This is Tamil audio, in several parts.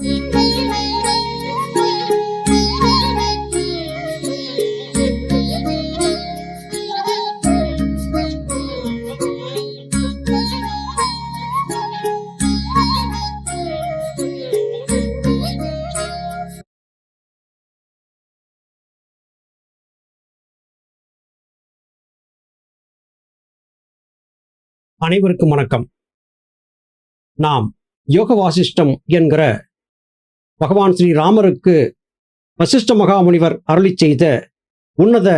அனைவருக்கும் வணக்கம். நாம் யோக வாசிஷ்டம் என்கிற பகவான் ஸ்ரீ ராமருக்கு வசிஷ்ட மகாமுனிவர் அருளி செய்த உன்னத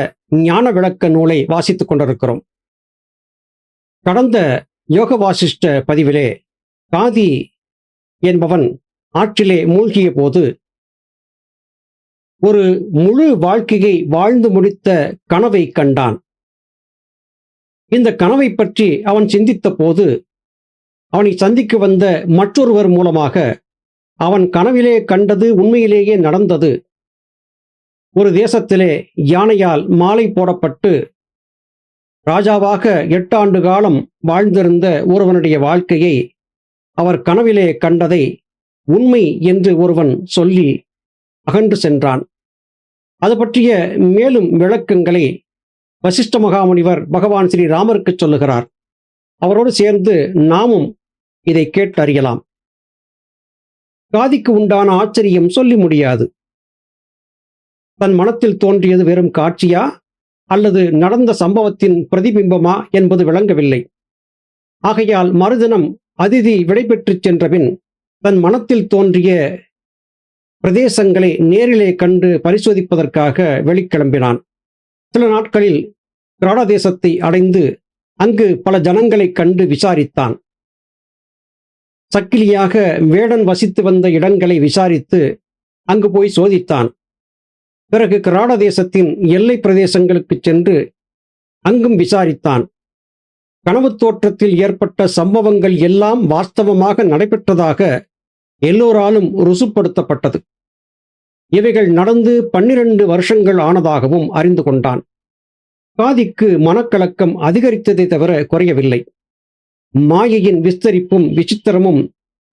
ஞான விளக்க நூலை வாசித்துக் கொண்டிருக்கிறோம். கடந்த யோக வாசிஷ்ட பதிவிலே காதி என்பவன் ஆற்றிலே மூழ்கிய போது ஒரு முழு வாழ்க்கையை வாழ்ந்து முடித்த கனவை கண்டான். இந்த கனவை பற்றி அவன் சிந்தித்த போது அவனை சந்திக்க வந்த மற்றொருவர் மூலமாக அவன் கனவிலே கண்டது உண்மையிலேயே நடந்தது. ஒரு தேசத்திலே யானையால் மாலை போடப்பட்டு ராஜாவாக 8 ஆண்டு காலம் வாழ்ந்திருந்த ஒருவனுடைய வாழ்க்கையை அவர் கனவிலே கண்டதை உண்மை என்று ஒருவன் சொல்லி அகன்று சென்றான். அது பற்றிய மேலும் விளக்கங்களை வசிஷ்ட மகாமுனிவர் பகவான் ஸ்ரீ ராமருக்கு சொல்லுகிறார். அவரோடு சேர்ந்து நாமும் இதை கேட்டு அறியலாம். காதிக்கு உண்டான ஆச்சரியம் சொல்லி முடியாது. தன் மனத்தில் தோன்றியது வெறும் காட்சியா அல்லது நடந்த சம்பவத்தின் பிரதிபிம்பமா என்பது விளங்கவில்லை. ஆகையால் மறுதினம் அதிதி விடைபெற்று சென்றபின் தன் மனத்தில் தோன்றிய பிரதேசங்களை நேரிலே கண்டு பரிசோதிப்பதற்காக வெளிக்கிளம்பினான். சில நாட்களில் கிராட தேசத்தை அடைந்து அங்கு பல ஜனங்களைக் கண்டு விசாரித்தான். சக்கிலியாக வேடன் வசித்து வந்த இடங்களை விசாரித்து அங்கு போய் சோதித்தான். பிறகு கிராட தேசத்தின் எல்லை பிரதேசங்களுக்கு சென்று அங்கும் விசாரித்தான். கனவு தோற்றத்தில் ஏற்பட்ட சம்பவங்கள் எல்லாம் வாஸ்தவமாக நடைபெற்றதாக எல்லோராலும் ருசுப்படுத்தப்பட்டது. இவைகள் நடந்து 12 வருஷங்கள் ஆனதாகவும் அறிந்து கொண்டான். காதிக்கு மனக்கலக்கம் அதிகரித்ததை தவிர குறையவில்லை. மாயையின் விஸ்தரிப்பும் விசித்திரமும்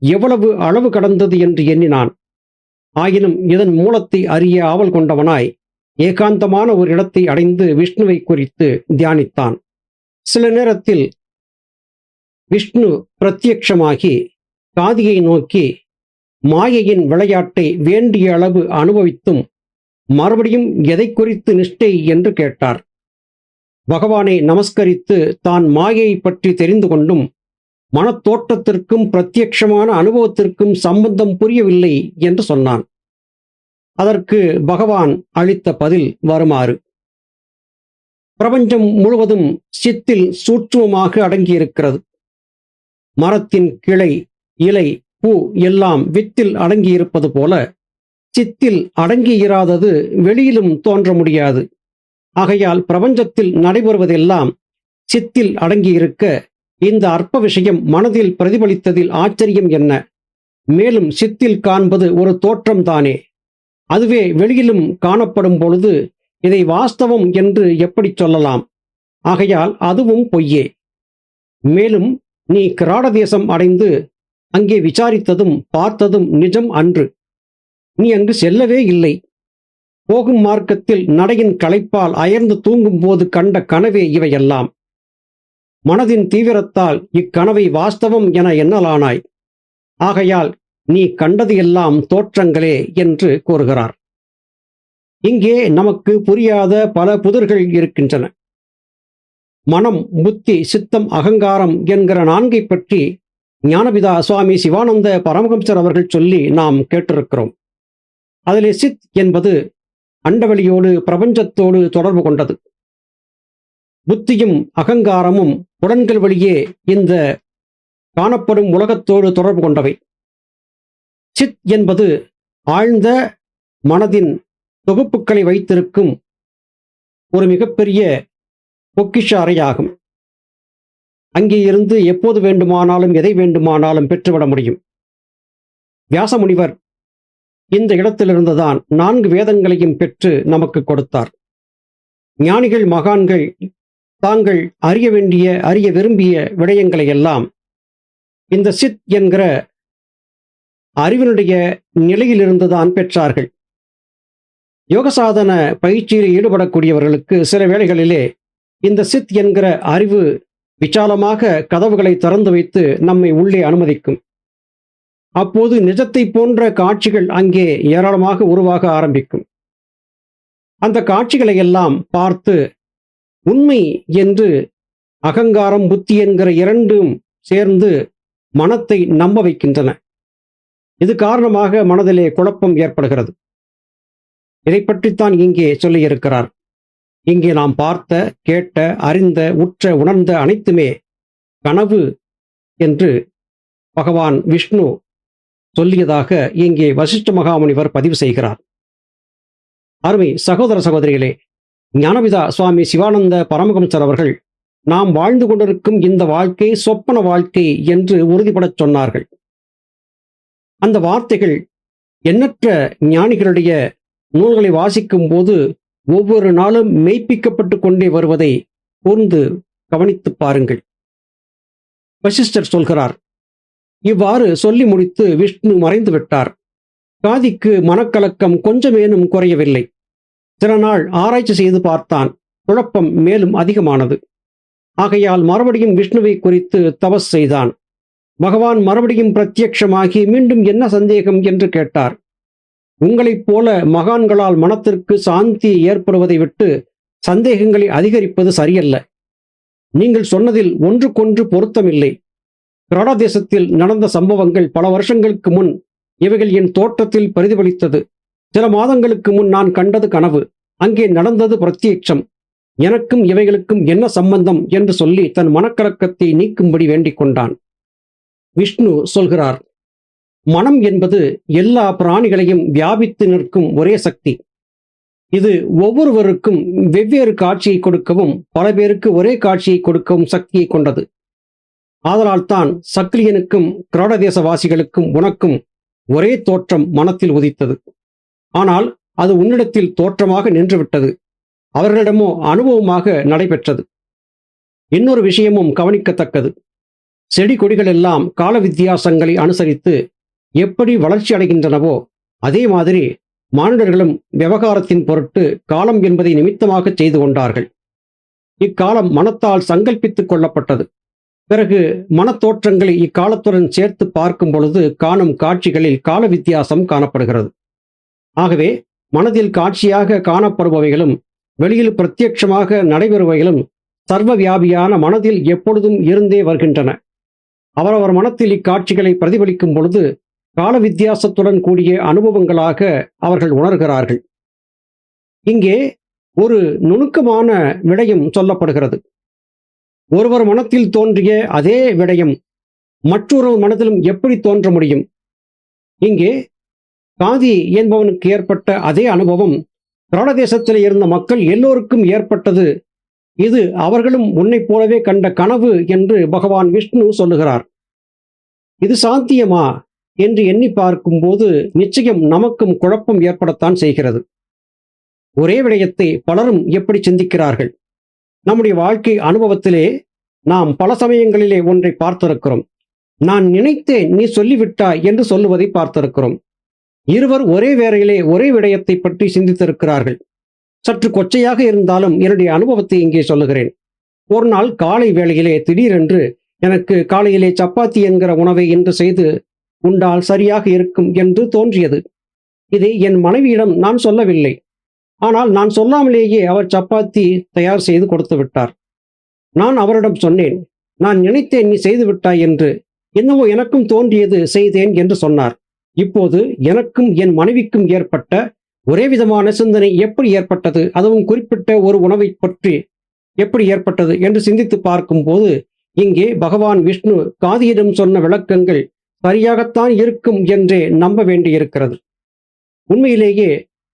எவ்வளவு அளவு கடந்தது என்று எண்ணினான். ஆயினும் இதன் மூலத்தை அறிய ஆவல் கொண்டவனாய் ஏகாந்தமான ஒரு இடத்தை அடைந்து விஷ்ணுவை குறித்து தியானித்தான். சில நேரத்தில் விஷ்ணு பிரத்யட்சமாகி காதியை நோக்கி மாயையின் விளையாட்டை வேண்டிய அளவு அனுபவித்தும் மறுபடியும் எதை குறித்து நிஷ்டை என்று கேட்டார். பகவானை நமஸ்கரித்து தான் மாயையை பற்றி தெரிந்து கொண்டும் மனத்தோற்றத்திற்கும் பிரத்யட்சமான அனுபவத்திற்கும் சம்பந்தம் புரியவில்லை என்று சொன்னான். அதற்கு பகவான் அளித்த பதில் வருமாறு: பிரபஞ்சம் முழுவதும் சித்தில் சூட்சுமமாக அடங்கியிருக்கிறது. மரத்தின் கிளை, இலை, பூ எல்லாம் வித்தில் அடங்கியிருப்பது போல சித்தில் அடங்கியிராதது வெளியிலும் தோன்ற முடியாது. ஆகையால் பிரபஞ்சத்தில் நடைபெறுவதெல்லாம் சித்தில் அடங்கியிருக்க இந்த அற்ப விஷயம் மனதில் பிரதிபலித்ததில் ஆச்சரியம் என்ன? மேலும் சித்தில் காண்பது ஒரு தோற்றம்தானே. அதுவே வெளியிலும் காணப்படும் பொழுது இதை வாஸ்தவம் என்று எப்படி சொல்லலாம்? ஆகையால் அதுவும் பொய்யே. மேலும் நீ கிராட தேசம் அடைந்து அங்கே விசாரித்ததும் பார்த்ததும் நிஜம் அன்று. நீ அங்கு செல்லவே இல்லை. போகும் மார்க்கத்தில் நடையின் களைப்பால் அயர்ந்து தூங்கும் போது கண்ட கனவே இவையெல்லாம். மனதின் தீவிரத்தால் இக்கனவை வாஸ்தவம் என எண்ணலானாய். ஆகையால் நீ கண்டது எல்லாம் தோற்றங்களே என்று கூறுகிறார். இங்கே நமக்கு புரியாத பல புதிர்கள் இருக்கின்றன. மனம், புத்தி, சித்தம், அகங்காரம் என்கிற 4 பற்றி ஞானபிதா சுவாமி சிவானந்த பரமஹம்சர் அவர்கள் சொல்லி நாம் கேட்டிருக்கிறோம். அதிலே சித் என்பது அண்டவெளியோடு பிரபஞ்சத்தோடு தொடர்பு கொண்டது. புத்தியும் அகங்காரமும் புலன்கள் வழியே இந்த காணப்படும் உலகத்தோடு தொடர்பு கொண்டவை. சித் என்பது ஆழ்ந்த மனதின் தொகுப்புகளை வைத்திருக்கும் ஒரு மிகப்பெரிய பொக்கிஷ அறையாகும். அங்கே இருந்து எப்போது வேண்டுமானாலும் எதை வேண்டுமானாலும் பெற்றுவிட முடியும். வியாசமுனிவர் இந்த இடத்திலிருந்துதான் 4 வேதங்களையும் பெற்று நமக்கு கொடுத்தார். ஞானிகள், மகான்கள் தாங்கள் அறிய வேண்டிய, அறிய விரும்பிய விடயங்களை எல்லாம் இந்த சித் என்கிற அறிவினுடைய நிலையிலிருந்துதான் பெற்றார்கள். யோகசாதன பயிற்சியில் ஈடுபடக்கூடியவர்களுக்கு சில வேளைகளிலே இந்த சித் என்கிற அறிவு விசாலமாக கதவுகளை திறந்து வைத்து நம்மை உள்ளே அனுமதிக்கும். அப்போது நிஜத்தை போன்ற காட்சிகள் அங்கே ஏராளமாக உருவாக ஆரம்பிக்கும். அந்த காட்சிகளை எல்லாம் பார்த்து உண்மை என்று அகங்காரம், புத்தி என்கிற இரண்டும் சேர்ந்து மனத்தை நம்ப வைக்கின்றன. இது காரணமாக மனதிலே குழப்பம் ஏற்படுகிறது. இதை பற்றித்தான் இங்கே சொல்லியிருக்கிறார். இங்கே நாம் பார்த்த, கேட்ட, அறிந்த, உற்ற, உணர்ந்த அனைத்துமே கனவு என்று பகவான் விஷ்ணு சொல்லியதாக இங்கே வசிஷ்ட மகாமுனிவர் பதிவு செய்கிறார். அருமை சகோதர சகோதரிகளே, ஞானபிதா சுவாமி சிவானந்த பரமஹம்சர் அவர்கள் நாம் வாழ்ந்து கொண்டிருக்கும் இந்த வாழ்க்கை சொப்பன வாழ்க்கை என்று உறுதிபடச் சொன்னார்கள். அந்த வார்த்தைகள் எண்ணற்ற ஞானிகளுடைய நூல்களை வாசிக்கும் போது ஒவ்வொரு நாளும் மெய்ப்பிக்கப்பட்டு கொண்டே வருவதை கூர்ந்து கவனித்து பாருங்கள். வசிஷ்டர் சொல்கிறார், இவ்வாறு சொல்லி முடித்து விஷ்ணு மறைந்து விட்டார். காதிக்கு மனக்கலக்கம் கொஞ்சமேனும் குறையவில்லை. சில நாள் ஆராய்ச்சி செய்து பார்த்தான். குழப்பம் மேலும் அதிகமானது. ஆகையால் மறுபடியும் விஷ்ணுவை குறித்து தபஸ் செய்தான். பகவான் மறுபடியும் பிரத்யட்சமாகி மீண்டும் என்ன சந்தேகம் என்று கேட்டார். உங்களைப் போல மகான்களால் மனத்திற்கு சாந்தி ஏற்படுவதை விட்டு சந்தேகங்களை அதிகரிப்பது சரியல்ல. நீங்கள் சொன்னதில் ஒன்றுக்கொன்று பொருத்தமில்லை. கனடா தேசத்தில் நடந்த சம்பவங்கள் பல வருஷங்களுக்கு முன் இவைகள் என் தோற்றத்தில் பிரதிபலித்தது. சில மாதங்களுக்கு முன் நான் கண்டது கனவு, அங்கே நடந்தது பிரத்யட்சம். எனக்கும் இவைகளுக்கும் என்ன சம்பந்தம் என்று சொல்லி தன் மனக்கலக்கத்தை நீக்கும்படி வேண்டிக் கொண்டான். விஷ்ணு சொல்கிறார், மனம் என்பது எல்லா பிராணிகளையும் வியாபித்து நிற்கும் ஒரே சக்தி. இது ஒவ்வொருவருக்கும் வெவ்வேறு காட்சியை கொடுக்கவும் பல பேருக்கு ஒரே காட்சியை கொடுக்கவும் சக்தியை கொண்டது. ஆதலால் தான் சக்லியனுக்கும் கிராடதேசவாசிகளுக்கும் உனக்கும் ஒரே தோற்றம் மனத்தில் உதித்தது. ஆனால் அது உன்னிடத்தில் தோற்றமாக நின்றுவிட்டது, அவர்களிடமோ அனுபவமாக நடைபெற்றது. இன்னொரு விஷயமும் கவனிக்கத்தக்கது. செடி கொடிகள் எல்லாம் கால வித்தியாசங்களை அனுசரித்து எப்படி வளர்ச்சி அடைகின்றனவோ அதே மாதிரி மானிடர்களும் விவகாரத்தின் பொருட்டு காலம் என்பதை நிமித்தமாக செய்து கொண்டார்கள். இக்காலம் மனத்தால் சங்கல்பித்துக் கொள்ளப்பட்டது. பிறகு மனத்தோற்றங்களை இக்காலத்துடன் சேர்த்து பார்க்கும் பொழுது காணும் காட்சிகளில் கால வித்தியாசம் காணப்படுகிறது. ஆகவே மனதில் காட்சியாக காணப்படுபவைகளும் வெளியில் பிரத்யட்சமாக நடைபெறுவைகளும் சர்வ வியாபியான மனதில் எப்பொழுதும் இருந்தே வருகின்றன. அவரவர் மனத்தில் இக்காட்சிகளை பிரதிபலிக்கும் பொழுது கால வித்தியாசத்துடன் கூடிய அனுபவங்களாக அவர்கள் உணர்கிறார்கள். இங்கே ஒரு நுணுக்கமான விடயம் சொல்லப்படுகிறது. ஒருவர் மனத்தில் தோன்றிய அதே விடயம் மற்றொரு மனதிலும் எப்படி தோன்ற முடியும்? இங்கே காதி என்பவனுக்கு ஏற்பட்ட அதே அனுபவம் கிராடதேசத்தில் இருந்த மக்கள் எல்லோருக்கும் ஏற்பட்டது. இது அவர்களும் உன்னைப் போலவே கண்ட கனவு என்று பகவான் விஷ்ணு சொல்லுகிறார். இது சாத்தியமா என்று எண்ணி பார்க்கும்போது நிச்சயம் நமக்கும் குழப்பம் ஏற்படத்தான் செய்கிறது. ஒரே விடயத்தை பலரும் எப்படி சிந்திக்கிறார்கள்? நம்முடைய வாழ்க்கை அனுபவத்திலே நாம் பல சமயங்களிலே ஒன்றை பார்த்திருக்கிறோம். நான் நினைத்தேன், நீ சொல்லிவிட்டாய் என்று சொல்லுவதை பார்த்திருக்கிறோம். இருவர் ஒரே வேளையிலே ஒரே விடயத்தை பற்றி சிந்தித்திருக்கிறார்கள். சற்று கொச்சையாக இருந்தாலும் என்னுடைய அனுபவத்தை இங்கே சொல்லுகிறேன். ஒரு நாள் காலை வேளையிலே திடீரென்று எனக்கு காலையிலே சப்பாத்தி என்கிற உணவை இன்று செய்து உண்டால் சரியாக இருக்கும் என்று தோன்றியது. இதை என் மனைவியிடம் நான் சொல்லவில்லை. ஆனால் நான் சொல்லாமலேயே அவர் சப்பாத்தி தயார் செய்து கொடுத்து விட்டார். நான் அவரிடம் சொன்னேன், நான் நினைத்தேன் நீ செய்து விட்டாய் என்று. என்னவோ எனக்கும் தோன்றியது, செய்தேன் என்று சொன்னார். இப்போது எனக்கும் என் மனைவிக்கும் ஏற்பட்ட ஒரே விதமான சிந்தனை எப்படி ஏற்பட்டது, அதுவும் குறிப்பிட்ட ஒரு உணவை பற்றி எப்படி ஏற்பட்டது என்று சிந்தித்து பார்க்கும்போது இங்கே பகவான் விஷ்ணு காதியிடம் சொன்ன விளக்கங்கள் சரியாகத்தான் இருக்கும் என்றே நம்ப வேண்டியிருக்கிறது. உண்மையிலேயே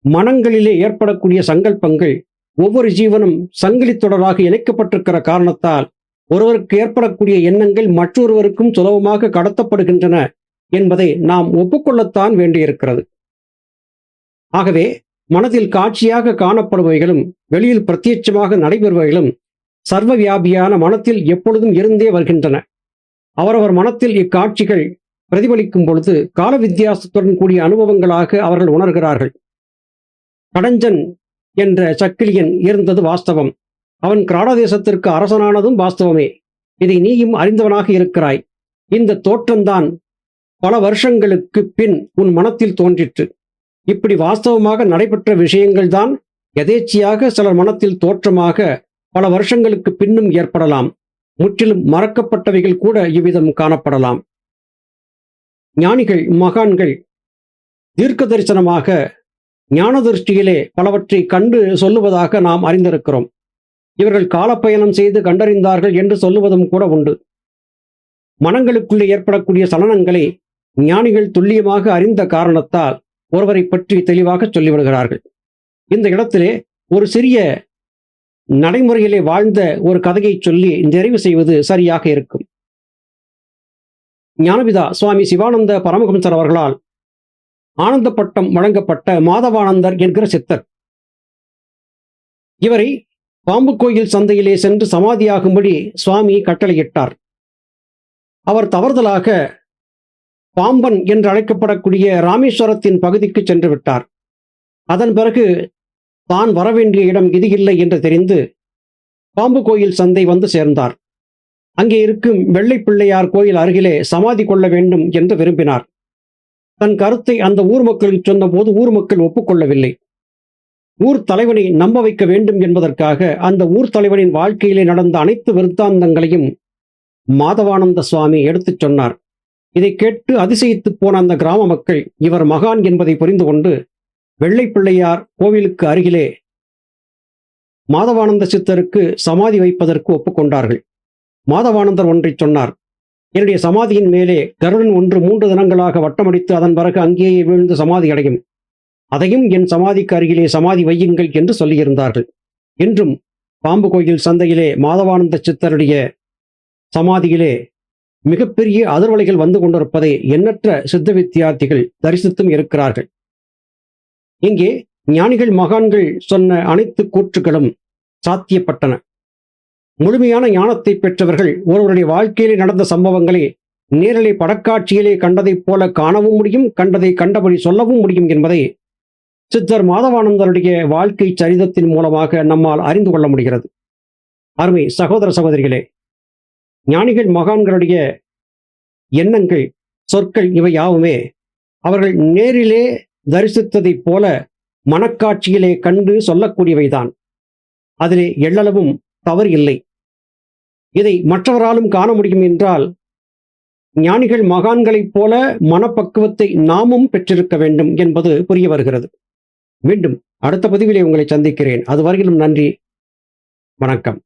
மனங்களிலே ஏற்படக்கூடிய சங்கல்பங்கள் ஒவ்வொரு ஜீவனும் சங்கிலி தொடராக இணைக்கப்பட்டிருக்கிற காரணத்தால் ஒருவருக்கு ஏற்படக்கூடிய எண்ணங்கள் மற்றொருவருக்கும் சுலபமாக கடத்தப்படுகின்றன என்பதை நாம் ஒப்புக்கொள்ளத்தான் வேண்டியிருக்கிறது. ஆகவே மனதில் காட்சியாக காணப்படுபவைகளும் வெளியில் பிரத்யட்சமாக நடைபெறுபவைகளும் சர்வ வியாபியான மனத்தில் எப்பொழுதும் இருந்தே வருகின்றன. அவரவர் மனத்தில் இக்காட்சிகள் பிரதிபலிக்கும் பொழுது கால வித்தியாசத்துடன் கூடிய அனுபவங்களாக அவர்கள் உணர்கிறார்கள். கடஞ்சன் என்ற சக்கிலியன் இருந்தது வாஸ்தவம். அவன் கிராட தேசத்திற்கு அரசனானதும் வாஸ்தவமே. இதை நீயும் அறிந்தவனாக இருக்கிறாய். இந்த தோற்றம்தான் பல வருஷங்களுக்கு பின் உன் மனத்தில் தோன்றிற்று. இப்படி வாஸ்தவமாக நடைபெற்ற விஷயங்கள்தான் எதேச்சியாக சிலர் மனத்தில் தோற்றமாக பல வருஷங்களுக்கு பின்னும் ஏற்படலாம். முற்றிலும் மறக்கப்பட்டவைகள் கூட இவ்விதம் காணப்படலாம். ஞானிகள் மகான்கள் தீர்க்க தரிசனமாக ஞான திருஷ்டியிலே பலவற்றை கண்டு சொல்லுவதாக நாம் அறிந்திருக்கிறோம். இவர்கள் காலப்பயணம் செய்து கண்டறிந்தார்கள் என்று சொல்லுவதும் கூட உண்டு. மனங்களுக்குள்ளே ஏற்படக்கூடிய சலனங்களை ஞானிகள் துல்லியமாக அறிந்த காரணத்தால் ஒருவரை பற்றி தெளிவாக சொல்லிவிடுகிறார்கள். இந்த இடத்திலே ஒரு சிறிய நடைமுறையிலே வாழ்ந்த ஒரு கதையை சொல்லி நிறைவு செய்வது சரியாக இருக்கும். ஞானபிதா சுவாமி சிவானந்த பரமஹம்சர் அவர்களால் ஆனந்த பட்டம் வழங்கப்பட்ட மாதவானந்தர் என்கிற சித்தர், இவரை பாம்பு கோயில் சந்தையிலே சென்று சமாதியாகும்படி சுவாமி கட்டளையிட்டார். அவர் தவறுதலாக பாம்பன் என்று அழைக்கப்படக்கூடிய ராமேஸ்வரத்தின் பகுதிக்கு சென்று விட்டார். அதன் பிறகு தான் வரவேண்டிய இடம் இது இல்லை என்று தெரிந்து பாம்பு கோயில் சந்தை வந்து சேர்ந்தார். அங்கே இருக்கும் வெள்ளை பிள்ளையார் கோயில் அருகிலே சமாதி கொள்ள வேண்டும் என்று விரும்பினார். தன் கருத்தை அந்த ஊர் மக்களுக்கு சொன்னபோது ஊர் மக்கள் ஒப்புக்கொள்ளவில்லை. ஊர் தலைவனை நம்ப வைக்க வேண்டும் என்பதற்காக அந்த ஊர் தலைவனின் வாழ்க்கையிலே நடந்த அனைத்து விருத்தாந்தங்களையும் மாதவானந்த சுவாமி எடுத்துச் சொன்னார். இதை கேட்டு அதிசயித்து போன அந்த கிராம மக்கள் இவர் மகான் என்பதை புரிந்து கொண்டு வெள்ளை பிள்ளையார் கோவிலுக்கு அருகிலே மாதவானந்த சித்தருக்கு சமாதி வைப்பதற்கு ஒப்புக்கொண்டார்கள். மாதவானந்தர் ஒன்றை சொன்னார். என்னுடைய சமாதியின் மேலே கருடன் ஒன்று 3 தினங்களாக வட்டமடித்து அதன் பிறகு அங்கேயே வீழ்ந்து சமாதி அடையும். அதையும் என் சமாதிக்கு அருகிலே சமாதி வையுங்கள் என்று சொல்லியிருந்தார்கள். இன்றும் பாம்பு கோயில் சந்தையிலே மாதவானந்த சித்தருடைய சமாதியிலே மிகப்பெரிய அதிர்வலைகள் வந்து கொண்டிருப்பதை எண்ணற்ற சித்த வித்தியார்த்திகள் தரிசித்தும் இருக்கிறார்கள். இங்கே ஞானிகள் மகான்கள் சொன்ன அனைத்து கூற்றுகளும் சாத்தியப்பட்டன. முழுமையான ஞானத்தை பெற்றவர்கள் ஒருவருடைய வாழ்க்கையிலே நடந்த சம்பவங்களை நேரிலே படக்காட்சியிலே கண்டதைப் போல காணவும் முடியும், கண்டதை கண்டபடி சொல்லவும் முடியும் என்பதை சித்தர் மாதவானந்தருடைய வாழ்க்கை சரிதத்தின் மூலமாக நம்மால் அறிந்து கொள்ள முடிகிறது. அருமை சகோதர சகோதரிகளே, ஞானிகள் மகான்களுடைய எண்ணங்கள், சொற்கள் இவை யாவுமே அவர்கள் நேரிலே தரிசித்ததைப் போல மனக்காட்சியிலே கண்டு சொல்லக்கூடியவைதான். அதிலே எள்ளளவும் தவறு இல்லை. இதை மற்றவராலும் காண முடியும் என்றால் ஞானிகள் மகான்களைப் போல மனப்பக்குவத்தை நாமும் பெற்றிருக்க வேண்டும் என்பது புரிய வருகிறது. மீண்டும் அடுத்த பதிவிலே உங்களை சந்திக்கிறேன். அதுவரையிலும் நன்றி, வணக்கம்.